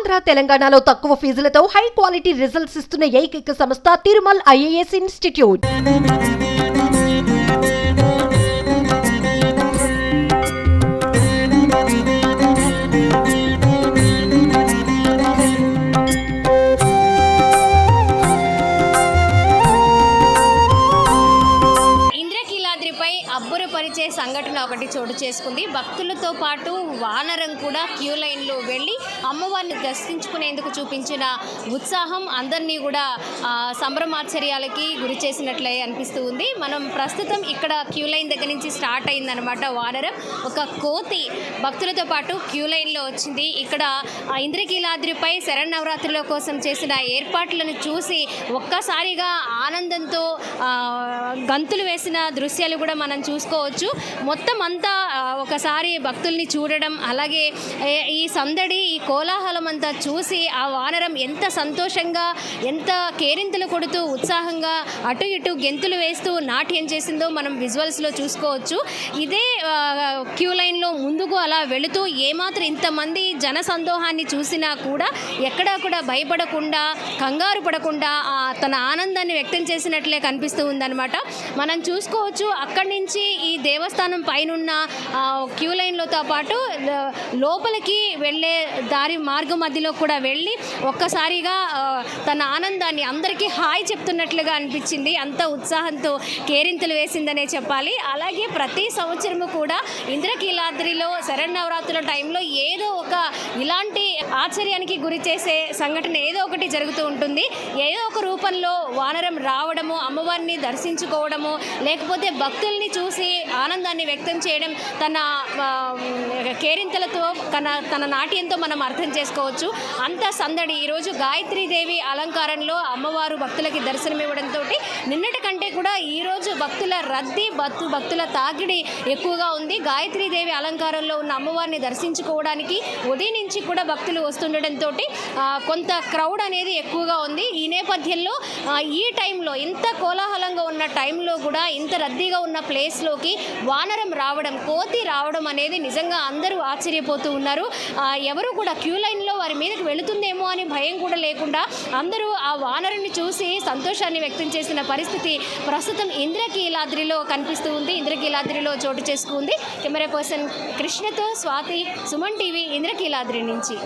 ఆంధ్ర తెలంగాణలో తక్కువ ఫీజులతో high quality results ఇస్తున్న ఏకైక సంస్థ తిరుమల్ ఐఏఎస్ ఇన్స్టిట్యూట్. అబ్బురపరిచే సంఘటన ఒకటి చోటు చేసుకుంది. భక్తులతో పాటు వానరం కూడా క్యూ లైన్లో వెళ్ళి అమ్మవారిని దర్శించుకునేందుకు చూపించిన ఉత్సాహం అందరినీ కూడా సంభ్రమాశ్చర్యాలకి గురి చేసినట్లే అనిపిస్తూ ఉంది. మనం ప్రస్తుతం ఇక్కడ క్యూ లైన్ దగ్గర నుంచి స్టార్ట్ అయిందనమాట. వానరం ఒక కోతి భక్తులతో పాటు క్యూ లైన్లో వచ్చింది. ఇక్కడ ఇంద్రకీలాద్రిపై శరన్నవరాత్రుల కోసం చేసిన ఏర్పాట్లను చూసి ఒక్కసారిగా ఆనందంతో గంతులు వేసిన దృశ్యాలు కూడా మనం చూసుకోవచ్చు. మొత్తం అంతా ఒకసారి భక్తుల్ని చూడడం, అలాగే ఈ సందడి, ఈ కోలాహలం అంతా చూసి ఆ వానరం ఎంత సంతోషంగా, ఎంత కేరింతలు కొడుతూ ఉత్సాహంగా అటు ఇటు గెంతులు వేస్తూ నాట్యం చేసిందో మనం విజువల్స్లో చూసుకోవచ్చు. ఇదే క్యూ లైన్లో ముందుకు అలా వెళుతూ ఏమాత్రం ఇంతమంది జన సందోహాన్ని చూసినా కూడా ఎక్కడా కూడా భయపడకుండా, కంగారు పడకుండా తన ఆనందాన్ని వ్యక్తం చేసినట్లే కనిపిస్తూ ఉందన్నమాట. మనం చూసుకోవచ్చు అక్కడి నుంచి ఈ దేవస్థానం పైనున్న క్యూ లైన్లతో పాటు లోపలికి వెళ్ళే దారి మార్గ మధ్యలో కూడా వెళ్ళి ఒక్కసారిగా తన ఆనందాన్ని అందరికీ హాయ్ చెప్తున్నట్లుగా అనిపించింది. అంత ఉత్సాహంతో కేరింతలు వేసిందనే చెప్పాలి. అలాగే ప్రతి సంవత్సరము కూడా ఇంద్రకీలాద్రిలో శరన్నవరాత్రుల టైంలో ఏదో ఒక ఇలాంటి ఆశ్చర్యానికి గురి చేసే సంఘటన ఏదో ఒకటి జరుగుతూ ఉంటుంది. ఏదో ఒక రూపంలో వానరం రావడము, అమ్మవారిని దర్శించుకోవడము, లేకపోతే భక్తుల్ని చూసి ఆనందాన్ని వ్యక్తం చేయడం తన కేరింతలతో, తన నాట్యంతో మనం అర్థం చేసుకోవచ్చు. అంత సందడి ఈరోజు గాయత్రీదేవి అలంకారంలో అమ్మవారు భక్తులకి దర్శనమివ్వడంతో నిన్నటి కంటే కూడా ఈరోజు భక్తుల రద్దీ, భక్తుల తాకిడి ఎక్కువగా ఉంది. గాయత్రీదేవి అలంకారంలో ఉన్న అమ్మవారిని దర్శించుకోవడానికి ఉదయం నుంచి కూడా భక్తులు వస్తుండడంతో కొంత క్రౌడ్ అనేది ఎక్కువగా ఉంది. ఈ నేపథ్యంలో ఈ టైంలో ఇంత కోలాహలంగా ఉన్న టైంలో కూడా ఇంత రద్దీగా ఉన్న ప్లేస్లోకి వానరం రావడం, కోతి రావడం అనేది నిజంగా అందరూ ఆశ్చర్యపోతూ ఉన్నారు. ఎవరు కూడా క్యూ లైన్లో వారి మీదకి వెళుతుందేమో అని భయం కూడా లేకుండా అందరూ ఆ వానరుని చూసి సంతోషాన్ని వ్యక్తం చేసిన పరిస్థితి ప్రస్తుతం ఇంద్రకీలాద్రిలో కనిపిస్తూ ఉంది. ఇంద్రకీలాద్రిలో చోటు చేసుకుంది. కెమెరా పర్సన్ కృష్ణతో స్వాతి, సుమన్ టీవీ, ఇంద్రకీలాద్రి నుంచి.